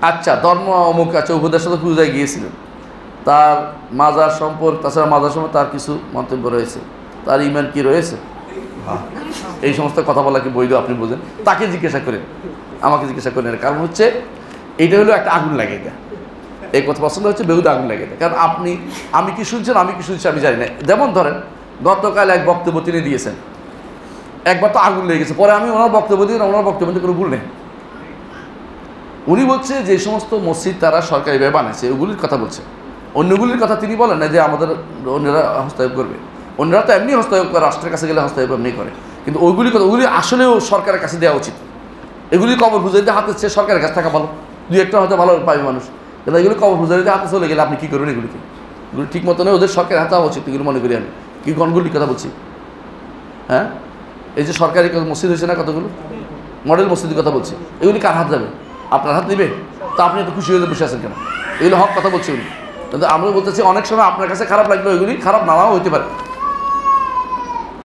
আচ্ছা ধর্ম অমুক, আচ্ছা উপদেষ্টা তো পূজায় গিয়েছিলেন, তার মাজার সম্পর্ক, তাছাড়া মাজার সম্পর্কে তার কিছু মন্তব্য রয়েছে, তার ইমান কি রয়েছে? এই সমস্ত কথা বলা কি বৈধ আপনি বোঝেন? তাকে জিজ্ঞাসা করেন, আমাকে জিজ্ঞাসা করেন। কারণ হচ্ছে এইটা হলো একটা আগুন লাগে দেয়, এই কথা পছন্দ হচ্ছে বেহুদা আগুন লাগে দেয়। কারণ আমি কি শুনছেন, আমি কি শুনছি আমি জানি না। যেমন ধরেন গতকাল এক বক্তব্য তিনি দিয়েছেন, একবার তো আগুন লেগে গেছে, পরে আমি ওনার বক্তব্য দিই না, ওনার বক্তব্য কোনো ভুল নেই। উনি বলছে যে সমস্ত মসজিদ তারা সরকারিভাবে বানাইছে ওগুলির কথা বলছে, অন্যগুলির কথা তিনি বলেন না যে আমাদের অন্যরা হস্তক্ষেপ করবে। অন্যরা তো এমনি হস্তক্ষেপ করে, রাষ্ট্রের কাছে গেলে হস্তক্ষেপ এমনি করে, কিন্তু ওইগুলি কথা ওগুলি আসলেও সরকারের কাছে দেওয়া উচিত। এগুলি কবর পূজারীদের হাতে চেয়ে সরকারের কাছে থাকা ভালো, দুই একটা হয়তো ভালো পাবে মানুষ, কিন্তু এগুলি কবর পূজারীদের হাতে চলে গেলে আপনি কী করবেন? এগুলিকে এগুলি ঠিক মতো নয়, ওদের সরকারের হাতে হওয়া উচিত এগুলো মনে করি আমি। কি গণগুলির কথা বলছি? হ্যাঁ, এই যে সরকারি মসজিদ হয়েছে না কতগুলো, মডেল মসজিদের কথা বলছি, এগুলি কার হাত যাবে? আপনার হাত নেবে? তো আপনি এত খুশি হয়ে বসে আছেন কেন? এগুলো হক কথা বলছি উনি, কিন্তু আমরা বলতেছি অনেক সময় আপনার কাছে খারাপ লাগলো, এগুলি খারাপ নাও হইতে পারে।